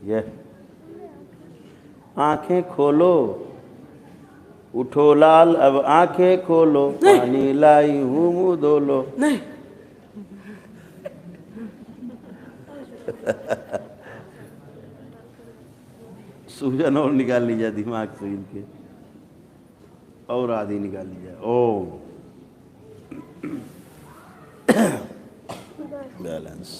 ये आंखें खोलो, उठो लाल अब आंखें खोलो, पानी लाई हूँ मुँह धो लो। नहीं सूजन और निकाल ली जाए दिमाग से इनके, और आधी निकाल ली जाए। ओम बैलेंस।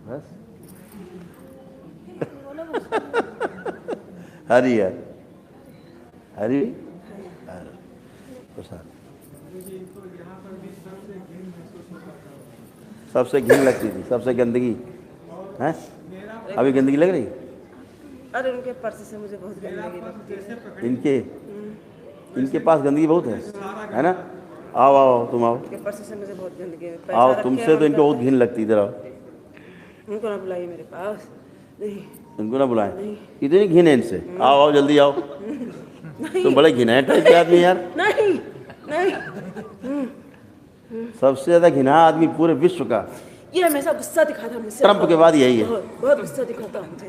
बस हरी है, हरी प्रसाद। सबसे घिन लगती थी, सबसे गंदगी है। अभी गंदगी लग रही? अरे उनके पर्स से मुझे बहुत गंदगी लगती है। इनके पास गंदगी बहुत है ना। आओ आओ तुम आओ, उनके पर्स से मुझे बहुत गंदगी है। आओ तुमसे तो इनको बहुत घिन लगती। इधर आओ। उनको ना बुलाइए मेरे पास। नहीं इनको ना बुलाएं, इतनी घिन है इनसे। आओ आओ जल्दी आओ। तुम बड़े घिनाए टाइप के आदमी यार। नहीं नहीं सबसे ज्यादा घिना आदमी पूरे विश्व का ये हमेशा गुस्सा दिखाता मुझसे। ट्रंप के बाद यही है। बहुत गुस्सा दिखाता मुझे।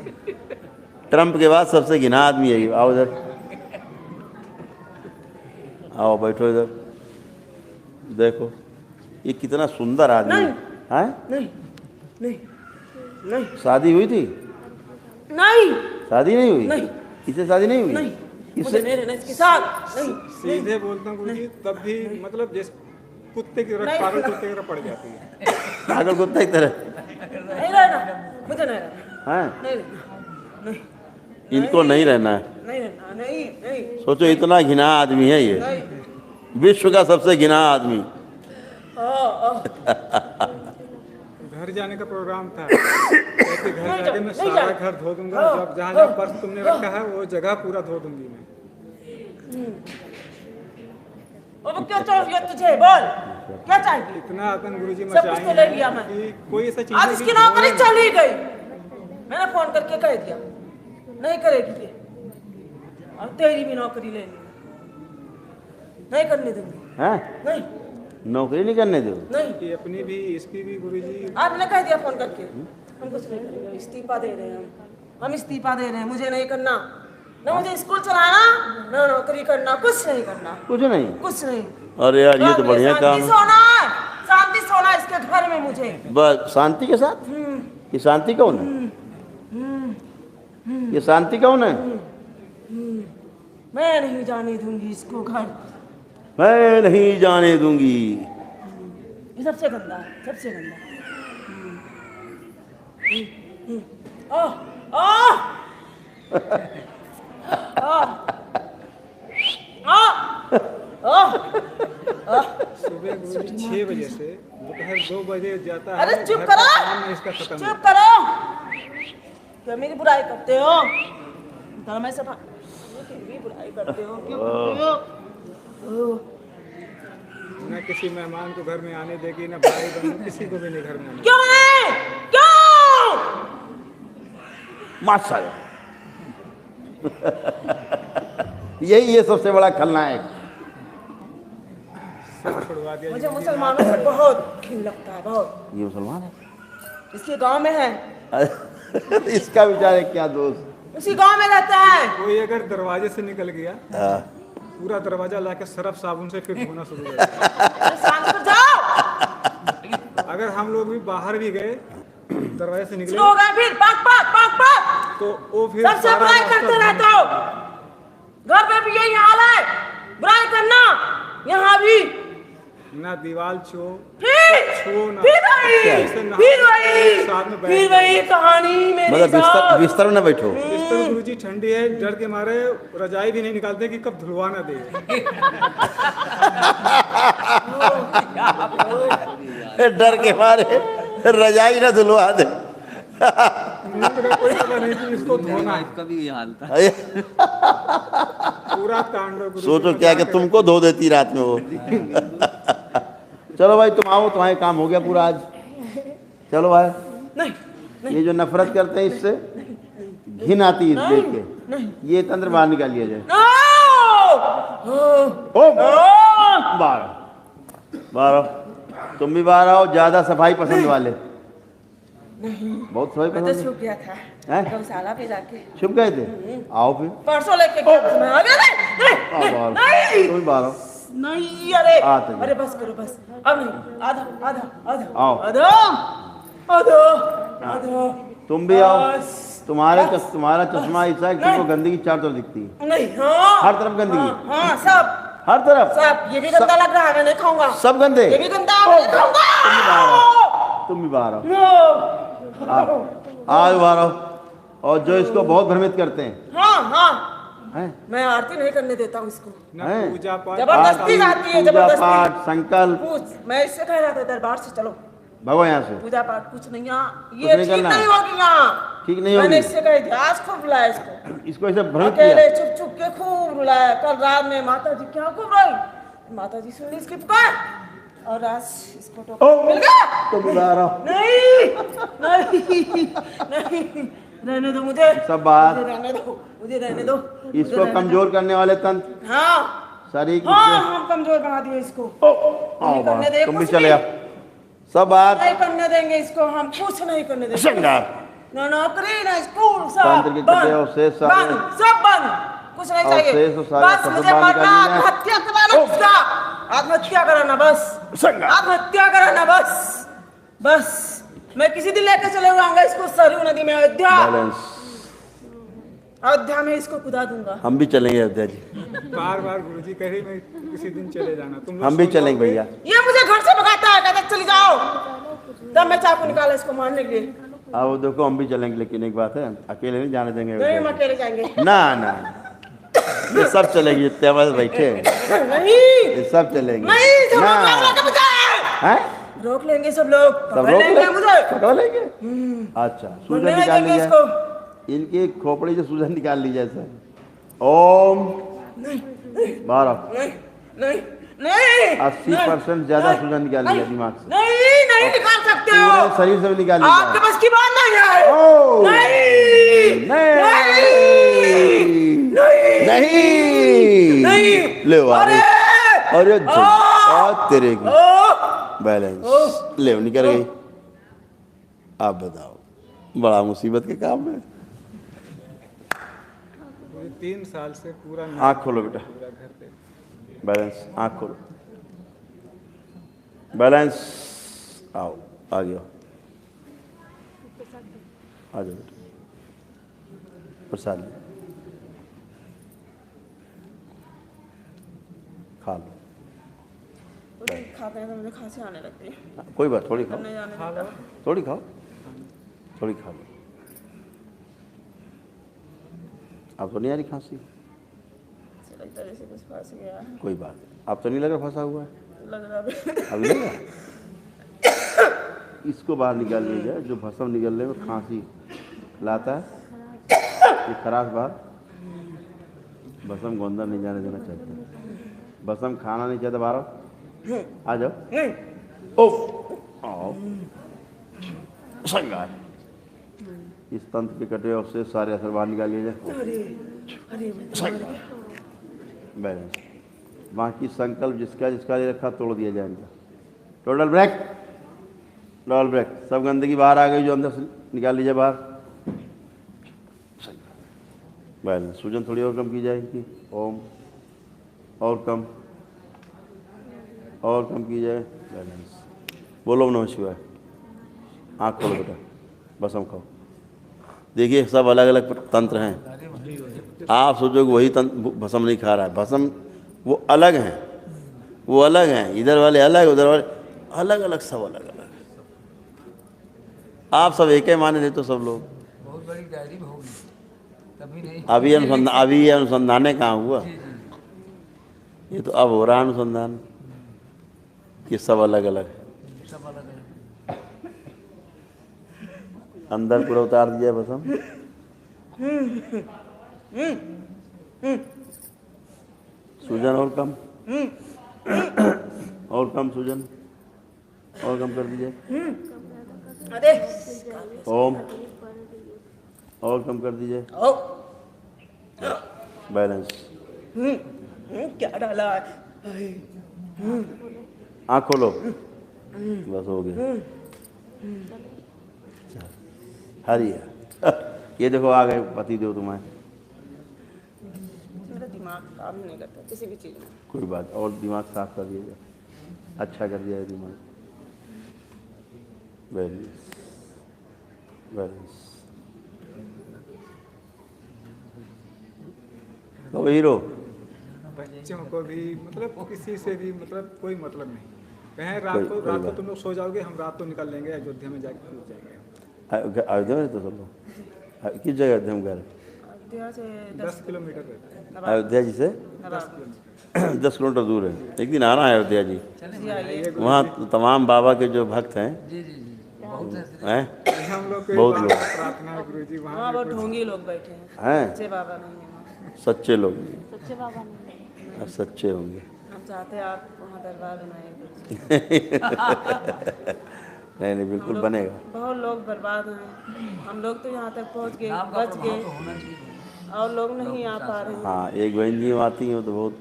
ट्रंप के बाद सबसे घिना आदमी यही। आओ इधर आओ, बैठो इधर। देखो ये कितना सुंदर आदमी है। नहीं नहीं नहीं। शादी हुई थी? नहीं शादी नहीं हुई। नहीं। इससे शादी नहीं हुई? नहीं इससे नहीं रहना इसके साथ। नहीं सीधे बोलता हूँ गुरुजी, तब भी मतलब जैसे कुत्ते की तरह, पागल कुत्ते की तरह पड़ जाती है। पागल कुत्ते की तरह नहीं रहना, मुझे नहीं रहना। हैं? नहीं रहना, नहीं इनको नहीं रहना है। नहीं रहना, नहीं नहीं सोचो इतना घिना आदमी है ये, नहीं। विश्व का सबसे घिना आदमी। घर जाने का प्रोग्राम था, कहते घर जाके मैं सारा घर धो दूंगा, जब जहाँ जहाँ पर्स तुमने रखा है वो जगह पूरा धो दूंगी मैं। अब क्या चाहिए तुझे, बोल क्या चाहिए? इतना आतंक गुरुजी सब कुछ तो ले मचाएंगे लिया मैं। कि कोई ऐसा चीज आज नहीं इसकी कि नौकरी धोए। चली गई। मैंने फोन करके कह दिया नहीं करेगी ये, और तेरी भी नौकरी ले ली। नहीं करने दूंगी। हैं? नहीं नौकरी नहीं करने दो। नहीं। कि अपनी भी इसकी भी गुरुजी। आपने कह दिया फोन करके हम कुछ नहीं करेंगे, इस्तीफा दे रहे हैं हम इस्तीफा दे रहे हैं। मुझे नहीं करना, ना मुझे स्कूल चलाना, ना नौकरी करना, कुछ नहीं करना, कुछ नहीं। कुछ नहीं। अरे यार ये तो बढ़िया काम है। सोना है, शांति सोना इसके घर में मुझे। बस शांति के साथ। ये शांति कौन है? ये शांति कौन है? मैं नहीं जाने दूंगी इसको घर। मैं नहीं जाने दूंगी। ये सबसे गंदा है, सबसे गंदा। आह आह सुबह गुरुजी 6 बजे से दोपहर 2 बजे जाता है। अरे चुप घर का करो, काम नहीं इसका खत्म चुप करो। क्या मेरी बुराई करते हो? तो मैं सब मेरी बुराई करते हो, क्यों करते हो? न किसी मेहमान को घर में आने देगी, न भाई बहन किसी को भी नहीं घर में आने। क्यों नहीं? क्यों? माशाल्लाह यही ये सबसे बड़ा खलनायक। सब छुड़वा दिया। मुझे मुसलमानों से बहुत घिन लगता है, बहुत। ये मुसलमान है? इसके गांव में है। इसका बेचारे क्या दोस्त। उसी गांव में रहता है। कोई अगर दरवाजे से निकल गया, हाँ। पूरा दरवाजा लाके सरफ साबुन से फिर धोना शुरू कर दिया। अरे शांत हो जाओ। अगर हम लोग भी बाहर भी गए, दरवाजे से निकले, शुरू हो गए फिर पाक पाक पाक पाक। तो वो फिर सबसे सारा बुराई रास्ता करते रहते हो। घर पे भी यही हाल है, बुराई करना। यहाँ भी ना दीवार छो ना फिर वही कहानी मेरे मतलब साथ। बिस्तर में न बैठो। बिस्तर गुरुजी ठंडी है, डर के मारे रजाई भी नहीं निकालते कि कब धुलवा ना दे। डर के मारे रजाई ना धुलवा दे। कोई पता नहीं कि इसको धोना है। कभी ये हाल था। पूरा तांडव गुरुजी। सोचो क्या कि तुमको धो देती रात में वो। चलो भाई तुम आओ, तुम्हारे काम हो गया पूरा आज। चलो भाई। नहीं ये जो नफरत करते हैं इससे घिन आती है देख के, ये तंत्र बाहर निकाल लिया जाए। नो! ओ बाहर बाहर आओ, तुम भी बाहर आओ। ज्यादा सफाई पसंद वाले। बहुत सफाई मैं तो पसंद छुप गया था हैं? गौशाला पे जाके। छुप गए थे? आओ फिर। परसों लेके गया था मैं। अरे आओ बाहर, नहीं तुम भी बाहर आओ। नहीं, अरे आते हैं। अरे बस करो बस, अब नहीं। आधा आधा आधा आओ। आधा आधा आधा। तुम भी आओ। बस, तुम्हारा बस, चश्मा ऐसा है कि तुमको गंदगी चारों तरफ दिखती है। नहीं, हाँ हर तरफ गंदगी। हाँ, हाँ, सब हर तरफ सब। ये भी गंदा लग रहा है, मैं नहीं खाऊंगा। सब गंदे। ये भी गंदा, मैं नहीं खाऊंगा। तुम भी बाहर आओ। नो। आओ बाहर आओ। और जो इसको बहुत भ्रमित करते हैं, हाँ हाँ, हैं? मैं आरती नहीं करने देता हूँ इसको। न हैं? पूजा पाठ जबरदस्ती जाती है, पूजा जबरदस्ती। पाठ संकल्प। पूछ, मैं इससे कह रहा था दरबार से चलो। भगो यहाँ से। पूजा पाठ कुछ नहीं, यहाँ कुछ ये नहीं ठीक करना है। नहीं होगी यहाँ। ठीक नहीं मैंने होगी। इससे कही थी, आज खूब रुलाया इसको। इसको ऐसे भ्रमित किया। अकेले चुप चुप के खूब रुलाया। कल रात में माता जी क्या खूब रोई। माता जी सुनी इसकी पुकार, और आज इसको तो मिल गया। तुम भी बाहर आओ। नहीं नहीं नहीं, रहने दो मुझे। सब बाहर। मुझे रहने दो, मुझे रहने दो। इसको कमजोर करने वाले तंत्र हाँ शरीर की। हाँ, हम कमजोर बना दिए इसको। आओ नहीं करने बाहर, दे तुम भी कुछ चले भी। आओ। सब बाहर। नहीं करने देंगे इसको, हम कुछ नहीं करने देंगे। श्रृंगार। ना नौकरी ना स्कूल, सब तंत्र के कटे और शेष सारे। बंद, सब बंद, कुछ नहीं और चाहिए। शेष और सारे बस फसल मुझे बाहर मरना, निकाल दिए। आत्महत्या कराना उसका, आत्महत्या कराना बस, श्रृंगार। आत्महत्या कराना बस। बस मैं किसी दिन लेकर चले जाऊंगा इसको सरयू नदी में, अयोध्या। बैलेंस। अयोध्या में इसको कुदा दूंगा। हम भी चलेंगे अयोध्या जी। बार बार गुरुजी कह रही मैं किसी दिन चले जाना। तुम लोग हम भी सुन चलेंगे लोगे? भैया। ये मुझे घर से भगाता है, कहता चली जाओ। तब मैं चाकू निकाला इसको मारने के लिए। अब देखो हम भी चलेंगे, लेकिन एक बात है, अकेले नहीं जाने देंगे नहीं, हम अयोध्या। अकेले जाएंगे। ना ना, ये सब चलेंगे, इतने हमारे बैठे हैं। नहीं ये सब चलेंगे। नहीं, सब ना। लोग रोक लेंगे मुझे। हैं? रोक लेंगे सब लोग, सब पकड़ रोक लेंगे ले- मुझे। पकड़ लेंगे। अच्छा, सूजन मरने निकाल देंगे लीजिए। इसको। इनकी खोपड़ी से सूजन निकाल लीजिए सर। ओम बाहर आओ। नहीं नहीं नहीं, 80% ज्यादा सूजन निकाल लिया दिमाग से। नहीं नहीं निकाल सकते हो। पूरे शरीर से भी निकाल आपके लीजिए। बस की बात नहीं है। ओ! नहीं नहीं नहीं नहीं। ले आ अरे! अरे तेरे की ओ! बैलेंस ले निकल गई। आप बताओ, बड़ा मुसीबत के काम है। मुझे 3 साल से पूरा आँख खोलो बेटा। पूरा घर पे बैलेंस, आँख खोलो। बैलेंस, आओ आगे आओ, आ जाओ बेटा। प्रसाद लो, खा लो। खाते हैं तो मुझे खांसी आने लगती है। कोई बात, थोड़ी खाओ, नहीं जाने खा देता। लो। थोड़ी खाओ, थोड़ी खा लो। आप तो नहीं आ रही खांसी? चलो, इस तरह से कुछ फंस गया। कोई बात नहीं। आप तो नहीं लग रहा फंसा हुआ है? लग रहा है। अभी लग रहा? इसको बाहर निकाल लीजिए। जो भस्म निकलने में खांसी लाता है, ये खराश बाहर। भस्म को अंदर नहीं जाने देना चाहते। भस्म खाना नहीं चाहते, बाहर आओ। आ जाओ। नहीं, ओफ, आओ। श्रृंगार। इस तंत्र के कटे और से सारे असर बाहर निकाल लिए जाए। अरे अरे श्रृंगार। बैलेंस। बाकी संकल्प जिसका जिसका ले रखा तोड़ दिया जाएगा। Total break, double break. सब गंदगी बाहर आ गई जो अंदर से निकाल लीजिए बाहर। बैलेंस। सूजन थोड़ी और कम की जाएगी। ओम, और कम, और कम की जाए। बैलेंस। बोलो नमः शिवाय। आँख खोलो बेटा, बस हम खाओ। देखिए सब अलग अलग तंत्र हैं। आप सोचो कि वही तंत्र भस्म नहीं खा रहा है। भस्म वो अलग हैं, वो अलग हैं। इधर वाले अलग, उधर वाले अलग अलग, सब अलग अलग। आप सब एक ही माने नहीं तो सब लोग। बहुत बड़ी डायरी में होगी तभी नहीं। अभी ये अनुसंधान कहाँ हुआ? ये तो अब हो रहा है अनुसंधान। ये सब अलग अलग है। सब अलग है। अंदर पूरा उतार दिया भस्म। सूजन और कम, और कम सूजन, और कम कर दीजिए। अरे ओम, और कम कर दीजिए। ओ, बैलेंस। क्या डाला है? आँख खोलो, बस हो गया। हरी है। ये देखो आ गए पति देव तुम्हारे। मेरा दिमाग काम नहीं करता किसी भी चीज़ में। कोई बात, और दिमाग साफ कर दिएगा, अच्छा कर दिया है दिमाग। वेरी वेरी तो हीरो। बच्चों को भी मतलब किसी से भी मतलब कोई मतलब नहीं। कहें कोई रात को बात। तुम लोग सो जाओगे, हम रात को निकल लेंगे अयोध्या में जाके पहुंच जाएंगे। अयोध्या में तो सब लोग किस जगह अयोध्या में घर? अयोध्या से 10 किलोमीटर रहता है। अयोध्या जी से 10 किलोमीटर दूर है। एक दिन आना है अयोध्या जी, जी आइए। वहाँ तमाम बाबा के जो भक्त हैं जी जी जी बहुत हैं हम लोग को बहुत एक लोग। बात प्रार्थना है गुरु जी, वहाँ वहाँ बहुत ढोंगी लोग बैठे हैं, हैं सच्चे बाबा नहीं है वहाँ। सच्चे लोग, सच्चे बाबा नहीं अब सच्चे होंगे। हम चाहते हैं आप वहाँ दरबार बनाए। नहीं नहीं, बिल्कुल बनेगा। बहुत लोग बर्बाद हैं, हम लोग तो यहाँ तक पहुँच गए, नाम का बच प्रभाव गए, तो होना चाहिए। और लोग नहीं आ पा रहे हैं। हाँ, एक बहन जी आती हैं तो बहुत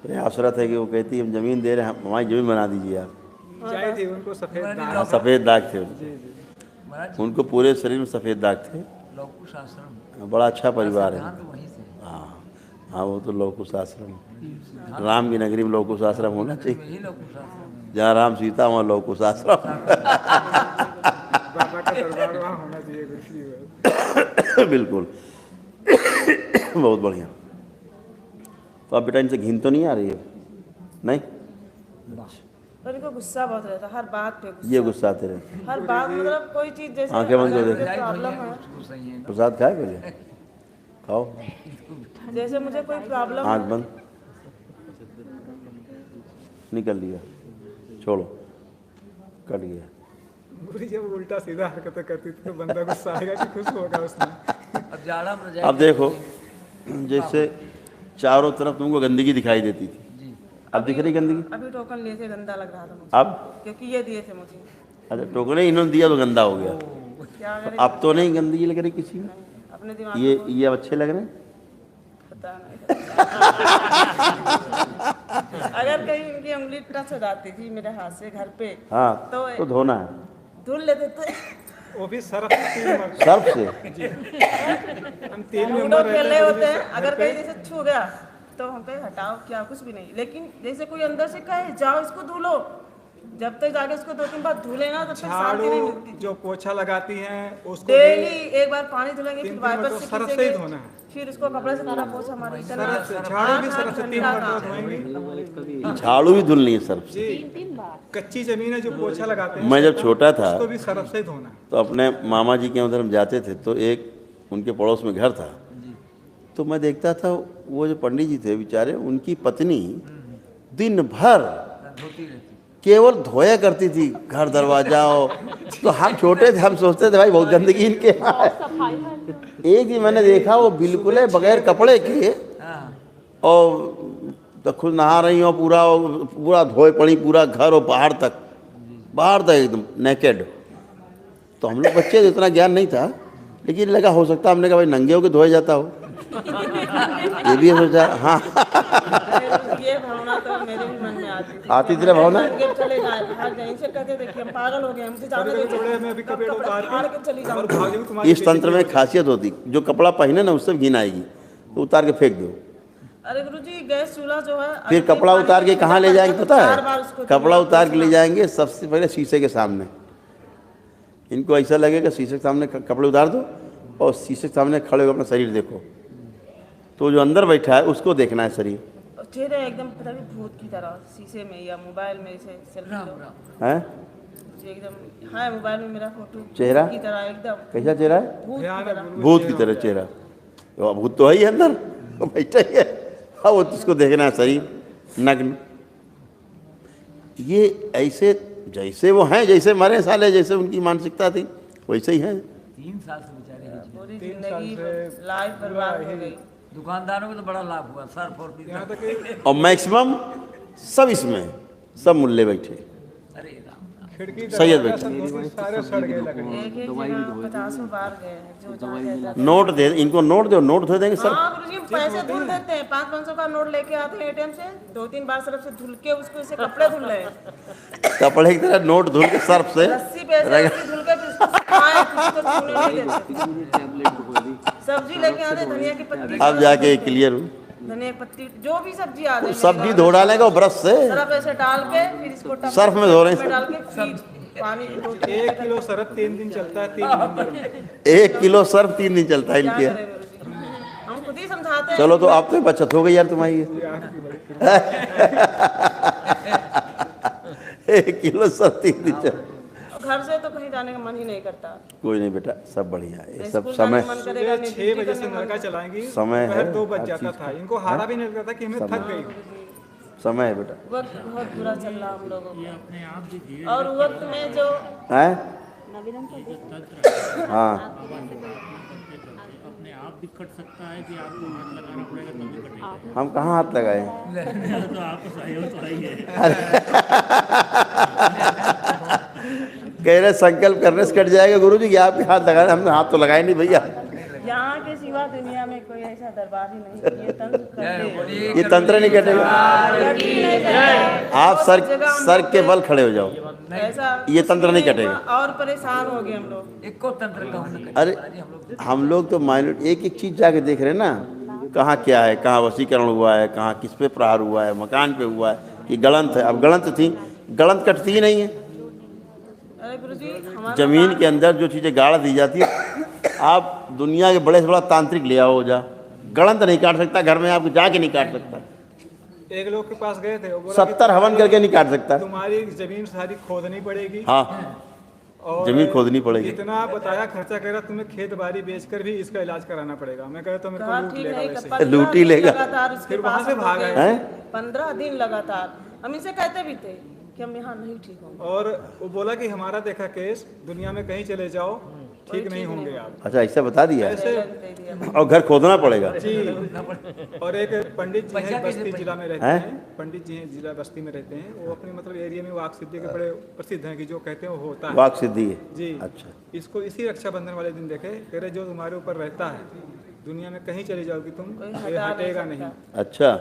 प्रयासरत है कि वो कहती है हम ज़मीन दे रहे हैं, हमारी ज़मीन बना दीजिए आप। चाहिए थी उनको सफेद दाग। हाँ, सफ़ेद दाग थे उनको। जी जी। महाराज उनको पूरे शरीर में सफ़ेद दाग थे। लौकुश आश्रम बड़ा अच्छा परिवार है। सिद्धांत वहीं से हाँ हाँ, वो तो लौकुश आश्रम, राम की नगरी में लौकुश आश्रम होना चाहिए। वही लौकुश आश्रम है। जहाँ राम सीता वहाँ लौकुश आश्रम। बाबा का दरबार वहाँ होना चाहिए गुरु जी। बिल्कुल। बहुत बढ़िया। तो अब बेटा इनसे घिन तो नहीं आ रही है? नहीं, पर इनको गुस्सा बहुत रहता है, हर बात पे गुस्सा। ये गुस्सा आते रहे। हर बात मतलब कोई चीज जैसे आंखें बंद कर अगर दे। मुझे जाहिर प्रॉब्लम वही है, है, उसको सही है ना। प्रसाद खाए पहले, खाओ। जैसे मुझे कोई प्रॉब्लम आँख है, बंद, निकल लिया, छोड़ो, कट गया। गुरु जी जब उल्टा सीधा हरकतें करती थी तो बंदा गुस्सा आएगा कि खुश होगा उसमें। अब जाड़ा में रजाई अब देखो, जैसे चारों तरफ तुमको गंदगी दिखाई देती थी, जी अब दिख रही गंदगी? अभी टोकन लिए थे, गंदा लग रहा था मुझे, अब क्योंकि ये दिए थे मुझे। अच्छा, टोकरे इन्होंने दिया तो गंदा हो गया। क्या तो करें, अब तो नहीं गंदगी लग रही किसी में? अपने दिमाग ये अब अच्छे लग रहे हैं? पता नहीं। अगर कहीं इनकी उंगली टच हो जाती थी मेरे हाथ से घर पे, हाँ, तो तो धोना है धुल लेते थे। वो भी सरफ 3 मरतबा। सर्फ से। हम 3 लूडो मेंबर खेल रहे रहते होते हैं हैं, अगर कहीं जैसे छू गया तो हम पे हटाओ क्या, कुछ भी नहीं। लेकिन जैसे कोई अंदर से कहे जाओ इसको धो लो, जब तक जाके इसको 2-3 बार धुले ना तब तक शांति नहीं झाड़ू मिलती। जो पोछा लगाती हैं उसको डेली एक बार पानी धुलेंगे, फिर 3 वाइपर तो से सरफ से ही खींचेंगे, धोना है। फिर इसको कपड़े से पूरा पोछा मारो। इतना सरफ से झाड़ू भी सरफ से 3 मरतबा धोएंगे। झाड़ू भी धुलनी है सर्फ से। जी, 3 बार। कच्ची जमीन है जो पोछा लगाते हैं मैं जब छोटा था उसको भी सरफ से ही धोना है। तो अपने मामा जी के उधर हम जाते थे, तो एक उनके पड़ोस में घर था, तो मैं देखता था वो जो पंडित जी थे बेचारे, उनकी पत्नी दिन भर धोती रहती केवल धोया करती थी घर दरवाजा। तो हम छोटे थे, हम सोचते थे भाई बहुत गंदगी इनके यहाँ है। सफाई है। एक दिन मैंने देखा वो बिल्कुल है बगैर कपड़े के, हाँ और तो खुद नहा रही हो, पूरा पूरा धोए पड़ी, पूरा घर और बाहर तक एकदम नेकेड। तो हम लोग बच्चे, इतना ज्ञान नहीं था, लेकिन लगा हो सकता, हमने कहा भाई नंगे होके धोया जाता हो, ये भी सोचा। हाँ, ये भावना तो मेरे भी मन में आती थी। आती थी ना भावना? नंगे चले जाए, भाग जाए, इनसे कहते थे कि हम पागल हो गए, हमसे जाने कभी दीजिए। कपड़े में भी कपड़े उतार फाड़ के चली जाओ। और भागी तुम्हारी इस तंत्र में खासियत होती, जो कपड़ा पहने ना उससे घिन आएगी, तो उतार के फेंक दो। अरे गुरुजी, गैस चूल्हा जो है, फिर अगर कपड़ा पानी उतार के में कहाँ ले डूबा जाएंगे तो पता 4 बार है? उसको कपड़ा उतार के ले धोना। जाएंगे सबसे पहले शीशे के सामने। इनको ऐसा लगेगा शीशे के सामने कपड़े उतार दो और शीशे के सामने खड़े होकर अपना शरीर देखो, तो जो अंदर बैठा है उसको देखना है शरीर और चेहरे एकदम पता नहीं भूत की तरह, शीशे में या मोबाइल में ऐसे सेल्फी राम लो, राम है। एकदम हाँ मोबाइल में मेरा फोटो चेहरा? की तरह एकदम कैसा चेहरा है? भूत की ध्यान है तरह। गुरु भूत की तरह चेहरा। तो भूत तो है ही अंदर, वो बैठा ही है। हाँ, वो उसको देखना है शरीर नग्न। ये ऐसे जैसे वो हैं, जैसे मरे साले, जैसे उनकी मानसिकता थी वैसे ही हैं। 3 साल से बेचारे हिच गए। पूरी 3 साल जिंदगी से लाइफ बर्बाद हो गई। दुकानदारों को तो बड़ा लाभ हुआ, सर फोड़ दी। यहाँ तक कि और मैक्सिमम सब इसमें सब मुल्ले बैठे। अरे राम राम। खिड़की सैयद दरवाजा भाई। सब धोती सारे सड़ गए लकड़ी। एक एक जगह 50 बार गए हैं जो जहाँ गए थे। नोट दे, इनको नोट दो, नोट धो देंगे सर। हाँ गुरुजी पैसे धुल देते हैं, 500-500 का नोट लेके आते हैं एटीएम से, 2-3 बार सर्फ से धुल के उसको इसे कपड़े धुल रहे हैं, कपड़े की तरह नोट धुल के सर्फ से 80 पैसे उसकी धुल के फिर उसको सुखाए, किसी को छूने नहीं देते। सब्जी लेके आते, धनिया की पत्ती, अब जाके क्लियर हूँ। धनिया की पत्ती जो भी सब्जी आ जाए सब्जी धो डालेगा वो ब्रश से, सर्फ ऐसे डाल के फिर इसको टब सर्फ में धो रहे हैं। में डाल के फिर पानी की रोटी 1 किलो सरफ 3 दिन चलता है, 3 नंबर में। 1 किलो सर्फ 3 दिन चलता है क्या इनके। करें गुरुजी, हम खुद ही समझाते हैं। चलो तो आप तो बचत हो गई यार तुम्हारी। ये आपकी बड़ी कृपा। 1 किलो सर्फ 3 दिन चल। घर से तो कहीं जाने का मन ही नहीं करता, कोई नहीं बेटा, सब बढ़िया है, ये सब स्कूल जाने समय का मन करेगा सुबह नहीं, 6 बजे ड्यूटी से करने का नलका मन चलाएंगी, समय है, दोपहर 2 बज हर जाता चीज़ था। इनको हारा भी नहीं लगता था कि हमें थक गई। समय है बेटा। वक्त बहुत बुरा चल रहा हम लोगों का, और वक्त में जो हैं? नवीनम को देखो, हाँ अपने आप भी कट सकता है कि आपको हाथ लगाना पड़ेगा तभी कटेगा। हम कहाँ हाथ लगाए? तो आपको सहयोग तो आई है। कह रहे संकल्प करने से कट जाएगा गुरुजी कि आपके हाथ लगाए, हमने हाथ तो लगाए नहीं भैया। यहाँ के सिवा दुनिया में कोई ऐसा दरबार ही नहीं, ये तंत्र करते हैं। ये तंत्र नहीं कटेगा। कट ही नहीं सकता। आप बहुत जगह हम सर लोग के बल खड़े हो जाओ। ऐसा ये कुछ तंत्र नहीं हुआ कटेगा। और परेशान हो गए हम लोग। एक को तंत्र का होना अरे हम लोग तो माइनर एक एक चीज जाके देख रहे हैं ना, कहाँ क्या है, कहाँ वशीकरण हुआ है, कहाँ किस पे प्रहार हुआ है, मकान पे हुआ है कि गलत है। अब गलत थी, गलत कटती ही नहीं है। अरे गुरुजी हमारा जमीन के अंदर जो चीज़ें गाड़ दी जाती है, आप दुनिया के बड़े से बड़ा तांत्रिक ले आओ जा, गलत नहीं काट सकता, घर में आपको जाके नहीं काट सकता। एक लोग के पास गए थे, वो बोला 70 हवन करके नहीं काट सकता। तुम्हारी जमीन सारी खोदनी पड़ेगी हाँ, और जमीन खोदनी पड़ेगी। इतना बताया खर्चा कह रहा, तुम्हें खेत बाड़ी बेचकर भी इसका इलाज कराना पड़ेगा। मैं कह तो मेरे को कहा लूट ठीक लेगा नहीं, वैसे। 15 लूट ही दिन लेगा। लगातार उसके फिर वहाँ पास से हम भाग लोग आए। गए। हैं? 15 दिन लगातार हम इसे कहते भी थे कि हम यहाँ नहीं ठीक होंगे। और वो बोला कि हमारा देखा केस, दुनिया में कहीं चले जाओ ठीक नहीं होंगे आप। अच्छा ऐसा बता दिया है। ऐसे दे दिया। और घर खोदना पड़ेगा। जी। और एक पंडित जी हैं, बस्ती जिला में रहते हैं, पंडित जी हैं, जिला बस्ती में रहते हैं। वो अपने मतलब एरिया में वाक सिद्धि के बड़े प्रसिद्ध हैं कि जो कहते हैं वो होता है। वाक सिद्धि है। जी। अच्छा, इसको इसी रक्षाबंधन वाले दिन देखे, कह रहे जो तुम्हारे ऊपर रहता है दुनिया में कहीं चले जाओगे तुम, कोई ये हटा नहीं हटेगा सकता। नहीं। अच्छा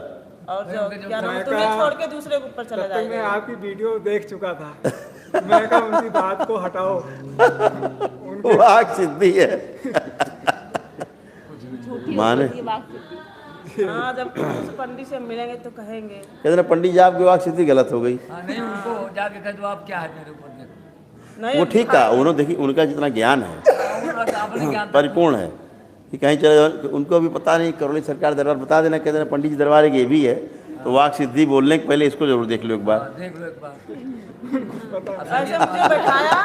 और जो क्या नाम है, मैं तुम्हें कहा- छोड़ के दूसरे के ऊपर चला तब तक मैं जाएगा। आपकी वीडियो देख चुका था। मैं कहा उनकी बात को हटाओ। उनके वाक सिद्धि है। झूठी माने। होती है बात सिद्धि। हाँ जब उस पंडित से मिलेंगे तो कहेंगे कहते ना पंडित जी आपकी वाक सिद्धि गलत हो गई। हाँ नहीं, उनको जाके कह दो आप क्या है मेरे ऊपर देखो। नहीं वो ठीक था, उन्होंने देखी उनका जितना ज्ञान है आपने ज्ञान परिपूर्ण है कि कहीं चले जाओ, उनको भी पता नहीं। करौली सरकार दरबार बता देना, कहते ना पंडित जी दरबार एक ये भी है, तो वाक सिद्धि बोलने के पहले इसको जरूर देख लो एक बार। देख लो एक बार। ऐसे मुझे बैठाया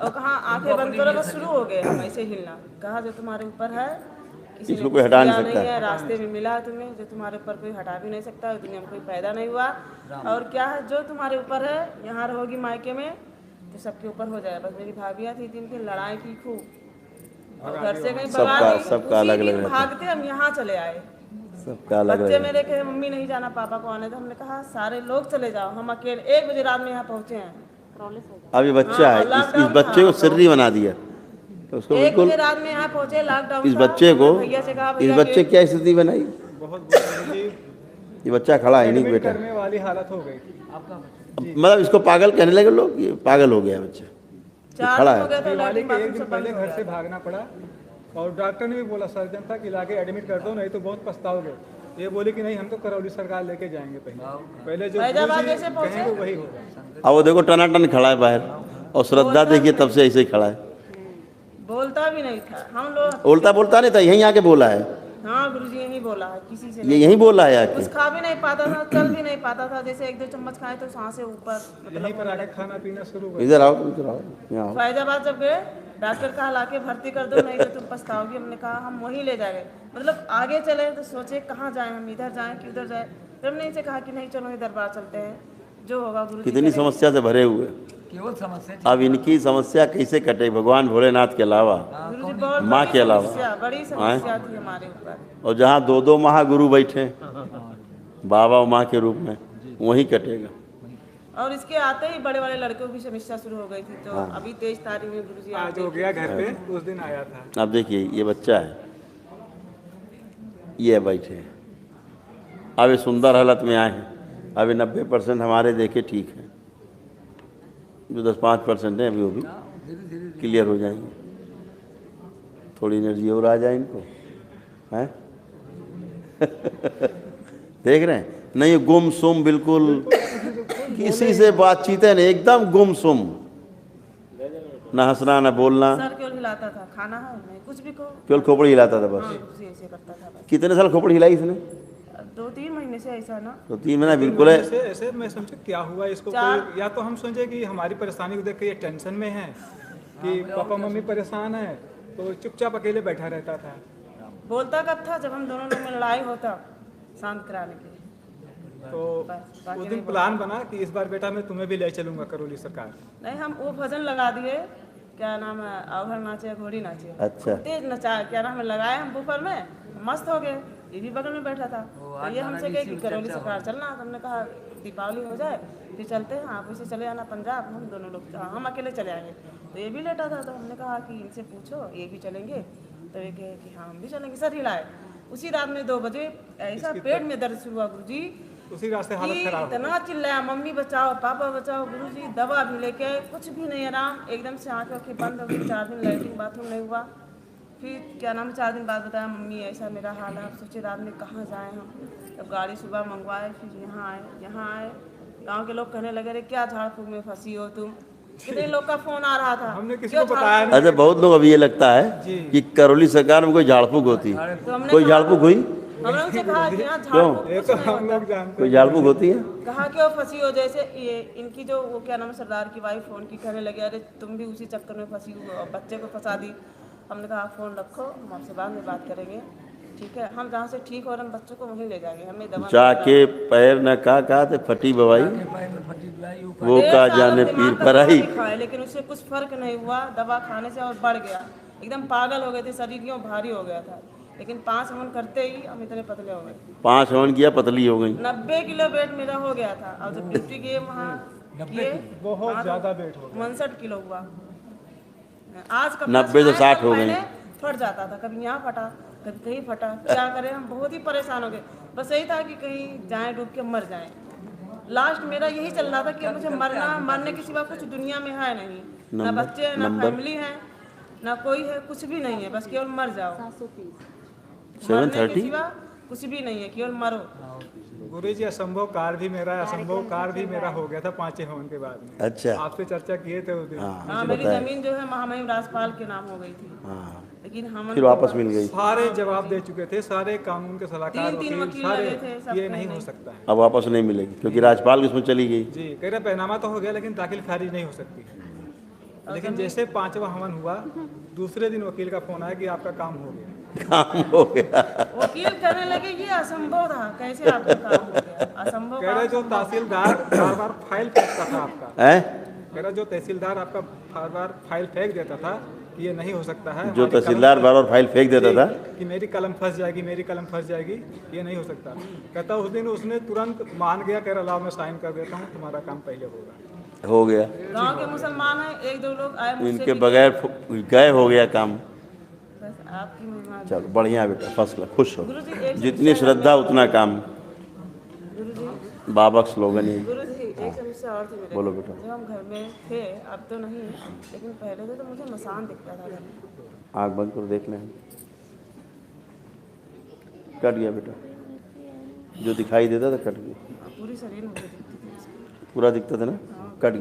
और कहा आंखें बंद करो, बस शुरू हो गए हम ऐसे हिलना। कहा जो तुम्हारे ऊपर है किसी ने इसको कोई हटा नहीं किया सकता। है, रास्ते में मिला है तुम्हें, जो तुम्हारे ऊपर कोई हटा भी नहीं सकता, दुनिया में कोई पैदा नहीं हुआ। और क्या है जो तुम्हारे ऊपर है, यहाँ रहोगी मायके में तो सबके ऊपर हो जाए। बस मेरी भाभियाँ थी, जिनकी लड़ाई की खूब और घर से कहीं भगा सबका- दी। सबका उसी अलग दिन अलग रहता है। भागते हम यहाँ चले आए। सबका अलग बच्चे अलग। मेरे कहे मम्मी नहीं जाना, पापा को आने दो। हमने कहा सारे लोग चले जाओ, हम अकेले 1 बजे रात में यहाँ पहुँचे हैं। प्रॉब्लम हो जाए। अब ये बच्चा है, इस बच्चे को सिर्री बना दिया, तो उसको 1 बिल्कुल बजे रात में यहाँ पहुँचे, लॉकडाउन इस था। बच्चे को, हमने भैया से कहा इस भैया बच्चे क्या स्थिति बनाई। बहुत बुरा जी, ये बच्चा खड़ा है नहीं एडमिट बेटा, करने वाली हालत हो गई। मतलब इसको पागल कहने लगे लोग, ये पागल हो गया बच्चा। 4 खड़ा दिन है। हो गया था, दिवाली लैट्रिन के एक बाथरूम दिन सब पहले बंद हो घर से गया। भागना पड़ा और डॉक्टर ने भी बोला, सर्जन था कि लाके एडमिट कर दो, नहीं तो बहुत पछताओगे। ये बोली कि नहीं हम तो करौली सरकार लेके जाएंगे पहले जो फैजाबाद गुरुजी कैसे पहुंचे? कहेंगे वही होगा। अब वो देखो टनाटन खड़ा है बाहर, और श्रद्धा देखिए तब से ऐसे ही खड़ा है। बोलता भी नहीं था हम लोग। बोलता नहीं था, यहीं आके बोला है। हाँ गुरुजी यही बोला है, किसी से ये नहीं। यहीं बोला है आके। कुछ खा भी नहीं पाता था, चल भी नहीं पाता था। जैसे 1-2 चम्मच खाए तो सांसें ऊपर, यहीं पर आके खाना पीना शुरू कर। इधर आओ, इधर आओ, यहाँ आओ। फैजाबाद जब गए डॉक्टर कहा लाके भर्ती कर दो, नहीं तो तुम पछताओगी। हमने कहा हम वहीं ले जाएंगे। मतलब आगे चले तो सोचे कहाँ जाएं, हम इधर जाएं कि उधर जाएं। फिर हमने इनसे कहा कि नहीं चलो ही दरबार चलते हैं, जो होगा गुरुजी कितनी करेंगे। समस्या से भरे हुए। केवल समस्या अब इनकी समस्या कैसे कटे भगवान भोलेनाथ के अलावा, गुरुजी बहुत माँ बड़ी के अलावा। समस्या, बड़ी समस्या थी हमारे ऊपर। और जहाँ 2 महागुरु बैठे, बाबा और माँ के रूप में, वहीं कटेगा। और इसके आते ही बड़े वाले लड़कों की समस्या शुरू हो गई थी। तो अभी 23 तारीख में गुरुजी आप आज हो गया घर पे, उस दिन आया था। अब देखिए ये बच्चा है, ये बैठे हैं, अब ये सुंदर हालत में आए हैं। अभी 90% हमारे देखे ठीक हैं, जो 10-5% हैं अभी वो भी क्लियर हो जाएंगे। थोड़ी एनर्जी और आ जाए इनको, हैं देख रहे हैं नहीं, गुमसुम बिल्कुल, किसी से बातचीत है नहीं, एकदम गुमसुम, ना हंसना ना बोलना, सर केवल हिलाता था, खाना है नहीं, कुछ भी कहो केवल खोपड़ी हिलाता था बस। गुरुजी ऐसे करता था बस। कितने साल खोपड़ी हिलाई इसने? 2-3 महीने से ऐसा ना। तो 3 महीना बिल्कुल है। ऐसे मैं समझे क्या हुआ इसको, कोई या तो हम समझे कि हमारी परेशानी को देख के ये टेंशन में है कि पापा मम्मी परेशान है, तो चुपचाप अकेले बैठा रहता था। बोलता कब था जब हम दोनों लोग में लड़ाई होता, शांत कराने के लिए। तो बस, बाकी उस नहीं दिन प्लान बना कि इस बार बेटा मैं तुम्हें भी ले चलूंगा करौली सरकार। नहीं, हम वो भजन लगा दिए, क्या नाम है, अवहर नाचे घोड़ी नाचे, अच्छा, तेज नचा, क्या नाम है, लगाए हम बुफर में, मस्त हो गए। ये भी बगल में बैठा था, तो ये हमसे कहे कि करौली सरकार चलना। तो हमने कहा दीपावली हो जाए फिर चलते हैं, आप इसे चले आना पंजाब, हम दोनों लोग, हम अकेले चले आएंगे। तो ये भी लेटा था, तो हमने कहा कि इनसे पूछो ये भी चलेंगे। तो ये कहे कि हाँ हम भी चलेंगे। सर हिलाए। उसी रात में 2 बजे ऐसा पेट में दर्द शुरू हुआ गुरुजी, उसी रास्ते हालत खराब हो इतना चिल्लाया, मम्मी बचाओ पापा बचाओ। गुरुजी दवा भी लेके आए, कुछ भी नहीं आराम, एकदम से आंखें बंद हो गई। 4 दिन लैट्रिन बाथरूम नहीं हुआ। फिर क्या नाम है, 4 दिन बाद बताया मम्मी ऐसा मेरा हाल है। सोचे रात में कहाँ जाएं हम, तब गाड़ी सुबह मंगवाए, फिर यहाँ आए। गांव के लोग कहने लगे, अरे क्या झाड़ फूक में फंसी हो तुम। कितने लोग का फोन आ रहा था, हमने किसी क्यों को बताया नहीं। अच्छा बहुत लोग अभी ये लगता है कि करौली सरकार में कोई झाड़ फूक होती, तो हमने कोई झाड़ फूक हुई? हमने उनसे कहा कि यहाँ झाड़ क्यों? फूक ये कुछ तो नहीं हम होता। लोग जानते कोई झाड़ फूक होती है? कहा कि वो फंसी हो, जैसे ये इनकी जो वो क्या नाम है, सरदार की वाइफ फोन की कहने लगे, अरे तुम भी उसी चक्कर में फंसी हो और बच्चे को फंसा दी। हमने कहा फोन रखो, हम आपसे बाद में बात करेंगे, ठीक है। हम जहाँ से ठीक हो रहे हैं बच्चों को वहीं ले जाएंगे, हमें दवा जाके पैर न कहा थे फटी बवाई, वो का जाने पीर पर आई। खाए, लेकिन उससे कुछ फर्क नहीं हुआ। दवा खाने से और बढ़ गया, एकदम पागल हो गए थे, शरीर क्यों भारी हो गया था। लेकिन 5 हवन करते ही हम इतने पतले हो गए। 5 हवन किया, पतली हो गई। 90 किलो वेट मेरा हो गया था, और जब ड्यूटी गए वहाँ किए बहुत ज्यादा वेट हो 59 किलो हुआ। आज कब 90 से 60 हो गई। फट जाता था, कभी यहाँ फटा कभी कहीं फटा, क्या करें हम, बहुत ही परेशान हो गए। बस यही था कि कहीं जाएं डूब के मर जाएं। लास्ट मेरा यही चल रहा था कि मुझे मरने के सिवा कुछ दुनिया में है नहीं, ना बच्चे हैं, ना फैमिली है, ना कोई है, कुछ भी नहीं है, बस केवल मर जाओ। 730 मरने के सिवा कुछ भी नहीं है, केवल मरो। गुरु जी असंभव कार भी मेरा हो गया था 5 हवन के बाद में। अच्छा, आपसे चर्चा किए थे उस दिन। हाँ, मेरी जमीन जो है महामहिम राजपाल के नाम हो गई थी, हाँ, लेकिन हम फिर वापस मिल गई। सारे जवाब दे चुके थे, सारे कानून के सलाहकार 3 वकील वकील सारे, लगे थे, सब ये कहीं नहीं हो नहीं। सकता है। अब वापस नहीं मिलेगी क्योंकि राज्यपाल उसमें चली गई। जी कह रहे पहनामा तो हो गया, लेकिन दाखिल खारिज नहीं हो सकती। लेकिन जैसे 5वां हवन हुआ, दूसरे दिन वकील का फोन आया कि आपका काम हो गया। काम हो गया। वकील कहने लगे ये असंभव था, कैसे आपका काम हो गया, असंभव कह रहे जो तहसीलदार बार बार फाइल फेंकता था आपका, हैं? कह रहा जो तहसीलदार आपका बार बार फाइल फेंक देता था कि ये नहीं हो सकता है। जो हमारी तहसीलदार कलम- बार बार फाइल फेंक देता था कि मेरी कलम फंस जाएगी, मेरी कलम फंस जाएगी, ये नहीं हो सकता। कहता उस दिन उसने तुरंत मान गया, कह रहा लाओ मैं साइन कर देता हूँ, तुम्हारा काम पहले होगा। हो गया। गांव के मुसलमान हैं, 1-2 लोग आए मुझसे इनके भी- बगैर गए हो गया काम। बस आपकी महिमा। चलो बढ़िया बेटा, फर्स्ट क्लास, खुश हो। गुरुजी एक जितनी श्रद्धा उतना काम। गुरुजी बाबा का स्लोगन ही। गुरुजी एक समस्या और थी मेरे। बोलो बेटा। जब हम घर में थे, अब तो नहीं, लेकिन पहले से तो मुझे मसान दिखता था घर में। आँख बंद करो, देख लें। कट गया बेटा, जो दिखाई देता था कट गया। पूरी शरीर मुझे दिखती थी। पूरा दिखता था ना।